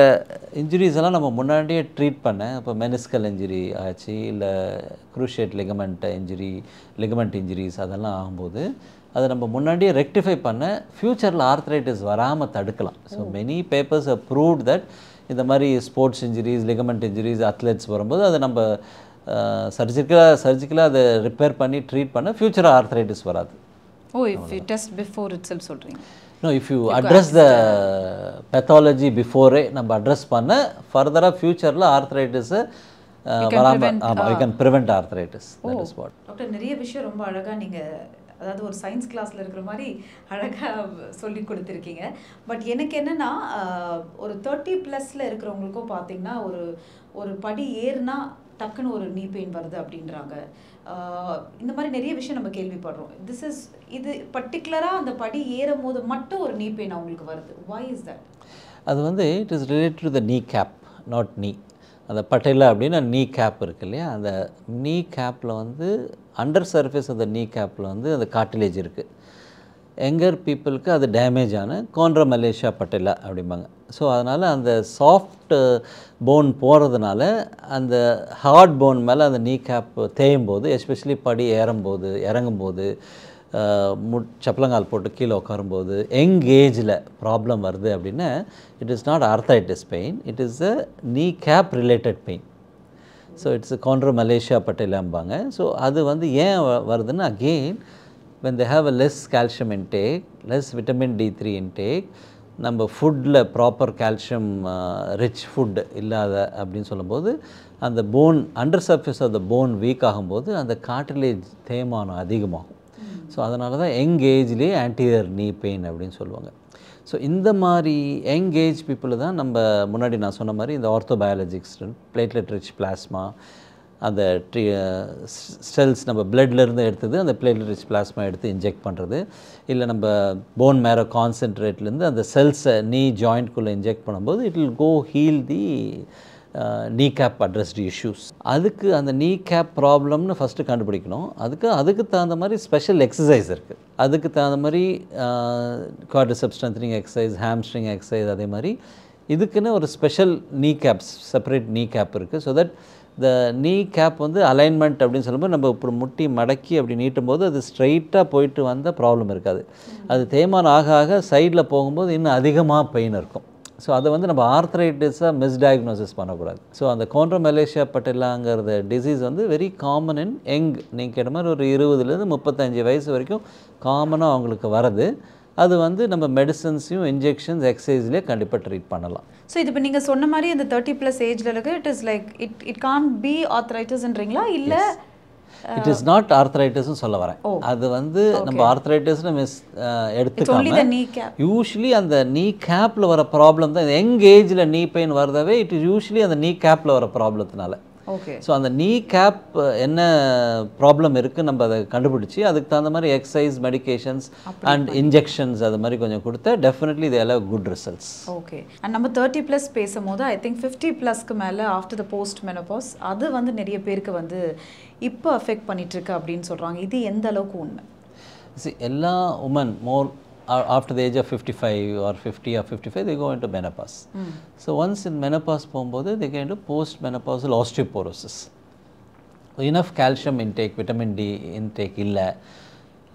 இன்ஜுரிஸ் எல்லாம் நம்ம முன்னாடியே ட்ரீட் பண்ண, இப்போ மெனிஸ்கல் இன்ஜுரி ஆச்சு, இல்லை குரூஷியேட் லிகமெண்ட் இன்ஜுரிஸ் அதெல்லாம் ஆகும்போது அதை நம்ம முன்னாடியே ரெக்டிஃபை பண்ண ஃப்யூச்சரில் ஆர்த்ரைட்டிஸ் வராமல் தடுக்கலாம். So many papers have proved that இந்த மாதிரி sports injuries, ligament injuries, athletes வரும்போது அதை நம்ம சர்ஜிக்கலாக அதை ரிப்பேர் பண்ணி ட்ரீட் பண்ண ஃப்யூச்சர் ஆர்த்ரைட்டிஸ் வராது. if you test before itself சொல்கிறீங்க? No, if you address the pathology before நம்ம address பண்ண further futureல arthritis you can prevent arthritis. That is what. Doctor நிறைய விஷயம் ரொம்ப அழகாக நீங்கள் அதாவது ஒரு சயின்ஸ் கிளாஸில் இருக்கிற மாதிரி அழகாக சொல்லி கொடுத்துருக்கீங்க. பட் எனக்கு என்னென்னா ஒரு 30+ இருக்கிறவங்களுக்கும் பார்த்தீங்கன்னா ஒரு படி ஏறுனா டக்குன்னு ஒரு நீ பெயின் வருது அப்படின்றாங்க. இந்த மாதிரி நிறைய விஷயம் நம்ம கேள்விப்படுறோம். இது பர்டிகுலராக அந்த படி ஏறும் போது மட்டும் ஒரு நீ பெயின் அவங்களுக்கு வருது. why is that? அது வந்து it is related to the நீ கேப், நாட் நீ. அந்த பட்டையில் அப்படின்னா நீ கேப் இருக்கு இல்லையா, அந்த நீ கேப்பில் வந்து அண்டர் சர்ஃபேஸ் அந்த நீ கேப்பில் வந்து அந்த கார்டிலேஜ் இருக்குது. யங்கர் பீப்புளுக்கு அது டேமேஜ் ஆன கோண்ட்ரோமலேஷியா பட்டேலா அப்படிம்பாங்க. ஸோ அதனால் அந்த சாஃப்ட் போன் போகிறதுனால அந்த ஹார்ட் போன் மேலே அந்த நீ கேப் தேயும் போது, எஸ்பெஷலி படி இறங்கும்போது சப்பலங்கால் போட்டு கீழே உட்காரும்போது யங் ஏஜில் ப்ராப்ளம் வருது அப்படின்னா it is not arthritis pain, it is a knee cap related pain. So it's chondromalacia பட்டேலாம்பாங்க. ஸோ அது வந்து ஏன் வருதுன்னா again when they have a less calcium intake, less vitamin D3 intake, நம்ம ஃபுட்டில் ப்ராப்பர் கால்சியம் ரிச் ஃபுட் இல்லாத அப்படின்னு சொல்லும்போது அந்த bone under surface of the bone weak ஆகும்போது அந்த கார்டிலேஜ் தேய்மானம் அதிகமாகும். ஸோ அதனால தான் யங் ஏஜ்லேயே ஆன்டீரியர் நீ பெயின் அப்படின்னு சொல்லுவாங்க. ஸோ இந்த மாதிரி யங் ஏஜ் பீப்புள் தான் நம்ம முன்னாடி நான் சொன்ன மாதிரி இந்த ஆர்த்தோபயாலஜிக்ஸ் பிளேட்லெட் ரிச் பிளாஸ்மா அந்த செல்ஸ் நம்ம பிளட்லேருந்து எடுத்தது அந்த பிளேட்லெட் ரிச் பிளாஸ்மா எடுத்து இன்ஜெக்ட் பண்ணுறது, இல்லை நம்ம போன் மேரோ கான்சென்ட்ரேட்லேருந்து அந்த செல்ஸை நீ ஜாயிண்ட்குள்ளே இன்ஜெக்ட் பண்ணும்போது it will go heal the knee gap addressed issues. அதுக்கு அந்த நீ கேப் ப்ராப்ளம்னு ஃபஸ்ட்டு கண்டுபிடிக்கணும். அதுக்கு தகுந்த மாதிரி ஸ்பெஷல் எக்ஸசைஸ் இருக்குது. அதுக்கு தகுந்த மாதிரி quadriceps strengthening exercise, hamstring exercise, அதே மாதிரி இதுக்குன்னு ஒரு ஸ்பெஷல் நீ கேப்ஸ், செப்பரேட் நீ கேப் இருக்குது. ஸோ தட் இந்த நீ கேப் வந்து அலைன்மெண்ட் அப்படின்னு சொல்லும்போது நம்ம இப்போ முட்டி மடக்கி அப்படி நீட்டும் போது அது ஸ்ட்ரைட்டாக போயிட்டு வந்த ப்ராப்ளம் இருக்காது. அது தேய்மானம் ஆக ஆக சைடில் போகும்போது இன்னும் அதிகமாக பெயின் இருக்கும். ஸோ அதை வந்து நம்ம ஆர்த்ரைட்டிஸாக மிஸ்டயக்னோசிஸ் பண்ணக்கூடாது. ஸோ அந்த கோண்ட்ரோமெலேஷியா பட்டிலாங்கிறத டிசீஸ் வந்து வெரி காமன் இன் யங், நீங்கள் கேட்ட மாதிரி ஒரு 20லேருந்து 35 வயசு வரைக்கும் காமனாக அவங்களுக்கு வரது. அது வந்து நம்ம மெடிசன்ஸையும் இன்ஜெக்ஷன்ஸ் எக்ஸசைஸ்லேயே கண்டிப்பாக ட்ரீட் பண்ணலாம். ஸோ இது இப்போ நீங்கள் சொன்ன மாதிரி அந்த 30+ ஏஜில் இருக்கு, it is like it can be ஆர்த்ரைட்டிஸ்ன்றீங்களா? இல்லை இட் இஸ் நாட் ஆர்த்ரைட்டிஸ்னு சொல்ல வரேன். அது வந்து நம்ம ஆர்த்ரைட்டிஸ்னு எடுத்துக்காம யூஸ்வலி அந்த நீ கேப்பில் வர ப்ராப்ளம் தான். யங் ஏஜில் நீ பெயின் வரதவே இட் இஸ் யூஸ்வலி அந்த நீ கேப்பில் வர ப்ராப்ளத்தினால. ஸோ அந்த நீ கேப் என்ன ப்ராப்ளம் இருக்குது நம்ம அதை கண்டுபிடிச்சி அதுக்கு தகுந்த மாதிரி எக்ஸசைஸ், மெடிகேஷன்ஸ் அண்ட் இன்ஜெக்ஷன்ஸ் அது மாதிரி கொஞ்சம் கொடுத்தா definitely they have good results. Okay. And நம்ம 30+ பேசும்போது ஐ திங்க் 50+க்கு மேலே ஆஃப்டர் த போஸ்ட் மெனோபாஸ் அது வந்து நிறைய பேருக்கு வந்து இப்போ அஃபெக்ட் பண்ணிகிட்ருக்கு அப்படின்னு சொல்கிறாங்க. இது எந்த அளவுக்கு உண்மை? எல்லா women more after the age of 55 or 50 or 55 they go into menopause. So once in menopause போகும்போது they get into post menopausal osteoporosis. Enough calcium intake, vitamin D intake இல்லை,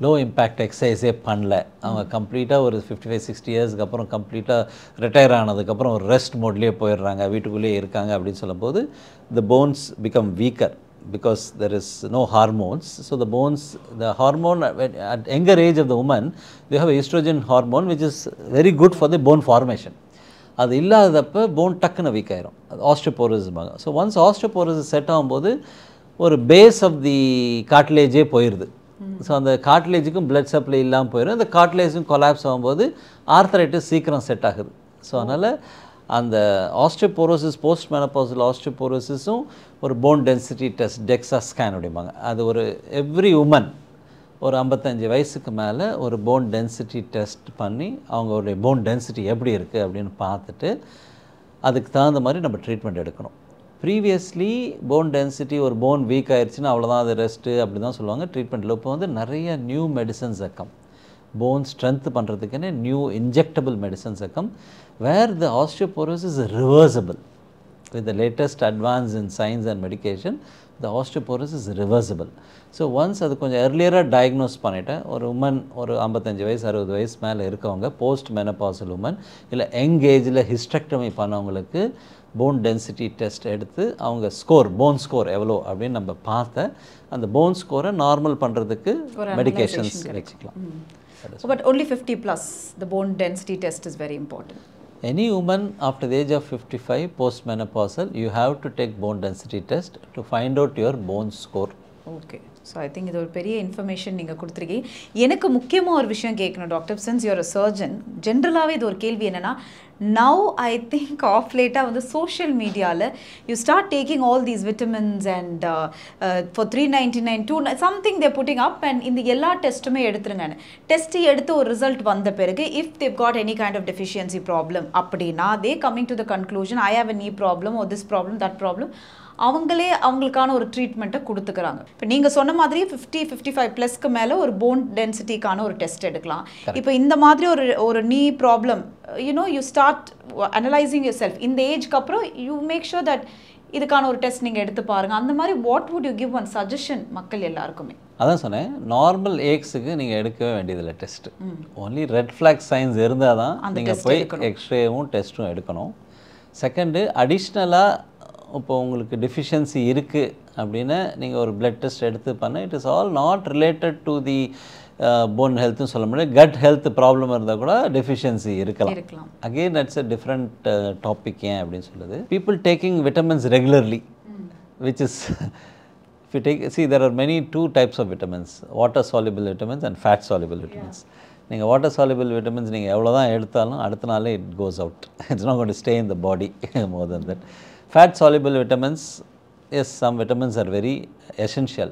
லோ இம்பேக்ட் எக்ஸசைஸே பண்ணல, அவங்க கம்ப்ளீட்டாக ஒரு 55-60 இயர்ஸ்க்கு அப்புறம் கம்ப்ளீட்டாக ரிட்டையர் ஆனதுக்கப்புறம் ஒரு ரெஸ்ட் மோட்லேயே போயிடுறாங்க, வீட்டுக்குள்ளேயே இருக்காங்க அப்படின்னு சொல்லும்போது the bones become weaker because there is no hormones. So the bones, the hormone at younger age of the woman, they have estrogen hormone which is very good for the bone formation. அது இல்லாதப்போ போன் டக்குன்னு வீக் ஆயிரும், அது ஆஸ்டியோபோரோசிஸ்பாங்க. ஸோ ஒன்ஸ் ஆஸ்டியோபோரோசிஸ் செட் ஆகும்போது ஒரு பேஸ் ஆஃப் தி கார்ட்லேஜே போயிடுது. ஸோ அந்த கார்ட்லேஜுக்கும் பிளட் சப்ளை இல்லாமல் போயிடும், அந்த கார்ட்லேஜும் கொலாப்ஸ் ஆகும்போது ஆர்த்தரைட்டிஸ் சீக்கிரம் செட் ஆகுது. ஸோ அதனால் அந்த ஆஸ்டியோபோரோசிஸ், போஸ்ட் மெனோபாசல் ஆஸ்டியோபோரோசிஸும் ஒரு phone density test, DEXA scan அப்படிம்பாங்க. அது ஒரு எவ்ரி உமன் ஒரு 55 வயசுக்கு மேலே ஒரு போன் டென்சிட்டி டெஸ்ட் பண்ணி அவங்களுடைய போன் டென்சிட்டி எப்படி இருக்குது அப்படின்னு பார்த்துட்டு அதுக்கு தகுந்த மாதிரி நம்ம ட்ரீட்மெண்ட் எடுக்கணும். ப்ரீவியஸ்லி போன் டென்சிட்டி ஒரு போன் வீக் ஆயிடுச்சுன்னா அவ்வளோதான், அது ரெஸ்ட்டு அப்படி தான் சொல்லுவாங்க ட்ரீட்மெண்ட்டில். இப்போ வந்து நிறைய new medicines come, bone strength பண்ணுறதுக்குன்னு new injectable medicines come where the osteoporosis is reversible. With the latest advance in science and medication, the osteoporosis is reversible. So once அது கொஞ்சம் earlier diagnose பண்ணிட்டேன், ஒரு உமன் ஒரு 55 வயசு 60 வயசு மேலே இருக்கவங்க போஸ்ட் மெனோபாசல் உமன் இல்லை யங் ஏஜில் ஹிஸ்டெக்டமி பண்ணவங்களுக்கு போன் டென்சிட்டி டெஸ்ட் எடுத்து அவங்க ஸ்கோர், போன் ஸ்கோர் எவ்வளோ அப்படின்னு நம்ம பார்த்த அந்த போன் ஸ்கோரை நார்மல் பண்ணுறதுக்கு மெடிகேஷன்ஸ் வச்சுக்கலாம். But only 50+, the bone density test is very important. Any woman after the age of 55 postmenopausal, you have to take bone density test to find out your bone score. Okay. So I think இது ஒரு பெரிய இன்ஃபர்மேஷன் நீங்கள் கொடுத்துருக்கீங்க. எனக்கு முக்கியமாக ஒரு விஷயம் கேட்கணும் doctor, since you're a surgeon. ஜென்ரலாகவே இது ஒரு கேள்வி என்னென்னா, நவ் ஐ திங்க் ஆஃப் லேட்டாக வந்து சோஷியல் மீடியாவில் you start taking all these vitamins and for 399 2 something there pudding up and இந்த எல்லா டெஸ்ட்டுமே எடுத்துருங்க. டெஸ்ட்டு எடுத்து ஒரு ரிசல்ட் வந்த பிறகு if they got any kind of deficiency problem அப்படின்னா they coming to the conclusion I have a knee problem oh this problem that problem, அவங்களே அவங்களுக்கான ஒரு ட்ரீட்மெண்ட்டை கொடுத்துக்கிறாங்க. இப்போ நீங்கள் சொன்ன மாதிரி 50-55+க்கு மேலே ஒரு போன் டென்சிட்டிக்கான ஒரு டெஸ்ட் எடுக்கலாம். இப்போ இந்த மாதிரி ஒரு knee problem you start analysing yourself இந்த ஏஜ்க்கு அப்புறம் யூ மேக் ஷூர் தட் இதுக்கான ஒரு டெஸ்ட் நீங்கள் எடுத்து பாருங்கள். அந்த மாதிரி what would you give one suggestion மக்கள் எல்லாருக்குமே? அதான் சொன்னேன், நார்மல் ஏக்ஸுக்கு நீங்கள் எடுக்கவே வேண்டியதில்லை test. Only red flag signs இருந்தால் தான் நீங்கள் போய் எக்ஸ்ரேவும் டெஸ்ட்டும் எடுக்கணும். செகண்டு அடிஷ்னலாக இப்போ உங்களுக்கு டெஃபிஷியன்சி இருக்குது அப்படின்னா நீங்கள் ஒரு பிளட் டெஸ்ட் எடுத்து பண்ண, it is all not related to the bone ஹெல்த்னு சொல்ல முடியாது, கட் ஹெல்த் ப்ராப்ளம் இருந்தால் கூட டெஃபிஷியன்சி இருக்கலாம். Again that's a different topic. ஏன் அப்படின்னு சொல்லுது, people taking vitamins regularly, which is if you take, see there are many two types of vitamins, water soluble vitamins and fat soluble vitamins. நீங்கள் வாட்டர் soluble vitamins நீங்கள் எவ்வளோ தான் எடுத்தாலும் அடுத்த நாளே it goes out. It's not going to stay in the body more than that. Fat soluble vitamins, yes, some vitamins are very essential.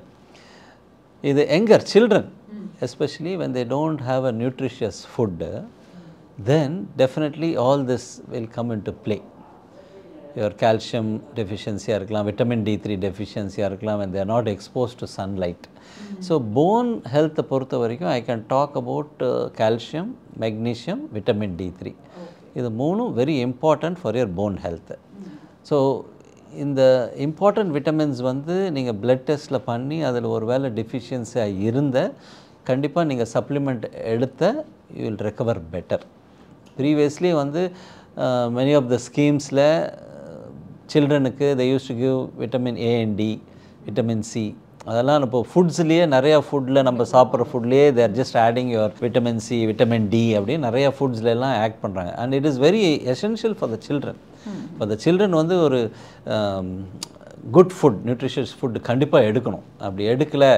இது younger children, especially when they don't have a nutritious food, then definitely all this will come into play. Your calcium deficiency இருக்கலாம், vitamin D3 deficiency இருக்கலாம், when they are not exposed to sunlight. So bone health பொறுத்த வரைக்கும் I can talk about calcium, magnesium, vitamin D3. இது மூணும் very important for your bone health. So இந்த important vitamins வந்து நீங்கள் blood testல பண்ணி அதில் ஒரு வேளை deficiency இருந்த கண்டிப்பாக நீங்கள் supplement எடுத்த you will recover better. Previously வந்து many of the schemes-ல சில்ட்ரனுக்கு they used to give vitamin A and D, vitamin C. அதெல்லாம் இப்போ ஃபுட்ஸ்லேயே நிறையா ஃபுட்டில் நம்ம சாப்பிட்ற ஃபுட்லேயே they are just adding your vitamin C, vitamin D அப்படின்னு நிறையா ஃபுட்ஸ்லாம் ஆட் பண்ணுறாங்க. And it is very essential for the children. For the children வந்து ஒரு குட் ஃபுட், நியூட்ரிஷியஸ் ஃபுட் கண்டிப்பாக எடுக்கணும். அப்படி எடுக்கலை,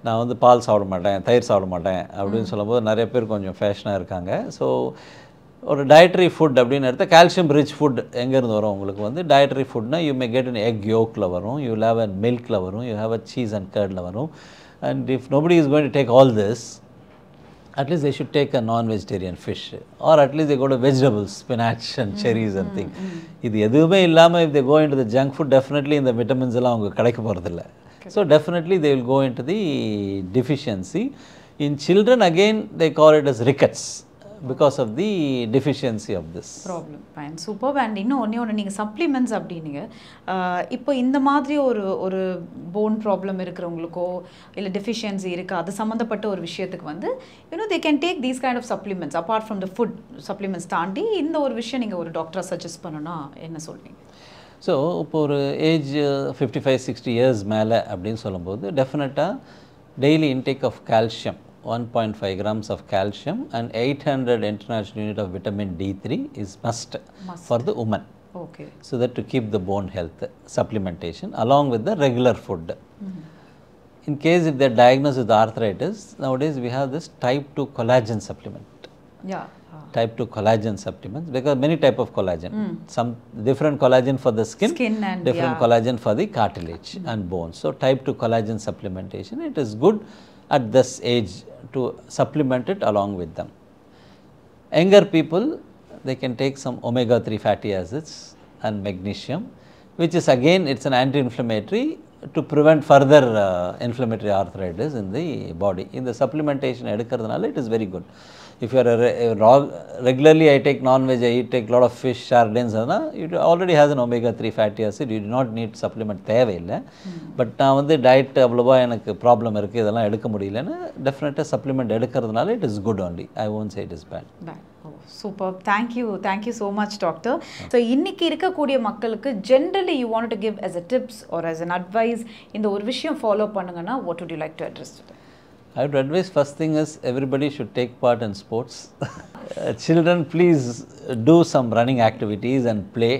நான் வந்து பால் சாப்பிட மாட்டேன், தயிர் சாப்பிட மாட்டேன் அப்படின்னு சொல்லும்போது நிறைய பேர் கொஞ்சம் ஃபேஷனாக இருக்காங்க. ஸோ ஒரு டயட்ரி ஃபுட் அப்படின்னு எடுத்தால் கால்சியம் ரிச் ஃபுட் எங்கேருந்து வரும் உங்களுக்கு வந்து டயட்ரி ஃபுட்னா you may get in egg யோக்கில் வரும், யூ ஹேவ் அ மில்கில் வரும், you have a cheese and கர்டில் வரும். And if nobody is going to take all this, at least they should take a non-vegetarian fish or at least they go to vegetables, spinach and cherries and thing. இது எதுவுமே இல்லாமல் if they go into the junk food, definitely இந்த விட்டமின்ஸ் எல்லாம் அவங்க கிடைக்க போகிறதில்ல. So definitely they will go into the deficiency. In children again they call it as rickets because of the deficiency of this problem. Fine, superb. And இன்னொன்று நீங்கள் சப்ளிமெண்ட்ஸ் அப்படின்னீங்க, இப்போ இந்த மாதிரி ஒரு போன் ப்ராப்ளம் இருக்கிறவங்களுக்கோ இல்லை டெஃபிஷியன்சி இருக்குது அது சம்மந்தப்பட்ட ஒரு விஷயத்துக்கு வந்து they can take these kind of supplements apart from the food supplements தாண்டி இந்த ஒரு விஷயம் நீங்கள் ஒரு டாக்டரை சஜஸ்ட் பண்ணணும்னா என்ன சொல்வீங்க? ஸோ இப்போ ஒரு ஏஜ் 55-60 இயர்ஸ் மேலே அப்படின்னு சொல்லும்போது டெஃபினட்டாக daily intake of calcium 1.5 grams of calcium and 800 international unit of vitamin D3 is must for the woman. Okay. So that to keep the bone health supplementation along with the regular food. In case if they are diagnosed with arthritis, nowadays we have this type 2 collagen supplement. Yeah. Type 2 collagen supplements, because many type of collagen. Some different collagen for the skin and different collagen for the cartilage and bones. So type 2 collagen supplementation, it is good at this age to supplement it along with them. Younger people, they can take some omega-3 fatty acids and magnesium, which is again it's an anti-inflammatory to prevent further inflammatory arthritis in the body. In the supplementation edukradhanaala it is very good. If you are regularly I take non-veg, I take lot of fish, sardines, it already has an omega-3 fatty acid, you do not need supplement தேவையில்லை. பட் நான் வந்து டயட் அவ்வளோவா எனக்கு ப்ராப்ளம் இருக்குது இதெல்லாம் எடுக்க முடியலன்னு டெஃபினட்டாக சப்ளிமெண்ட் எடுக்கிறதுனால it is good only. I won't say it is bad. Super, thank you so much doctor. So இன்னைக்கு இருக்கக்கூடிய மக்களுக்கு generally you want to give as a tips or as an advice இந்த ஒரு விஷயம் ஃபாலோ பண்ணுங்கன்னா what would you like to address today? I would advise first thing is everybody should take part in sports. Children, please do some running activities and play.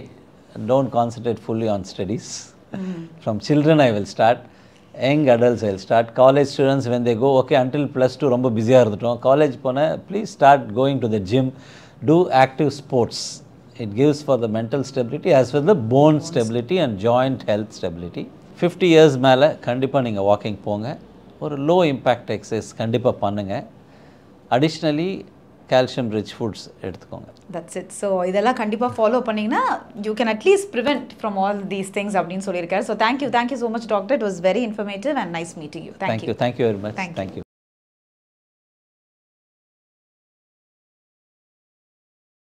Don't concentrate fully on studies. From children I will start. Young adults I will start. College students when they go, okay, until +2 ரொம்ப பிஸியாக இருந்துட்டோம், காலேஜ் போன please start going to the gym. Do active sports. It gives for the mental stability as well as the bone stability and joint health stability. 50 years மேலே கண்டிப்பாக நீங்கள் வாக்கிங் போங்க. ஒரு லோ இம்பேக்ட் எக்ஸசைஸ் கண்டிப்பாக பண்ணுங்கள். அடிஷ்னலி கால்சியம் ரிச் ஃபுட்ஸ் எடுத்துக்கோங்க. That's it. ஸோ இதெல்லாம் கண்டிப்பாக ஃபாலோ பண்ணிங்கன்னா you can at least prevent from all these things அப்படின்னு சொல்லியிருக்காரு. So thank you so much doctor. It was very informative and nice meeting you. Thank you very much. Thank you.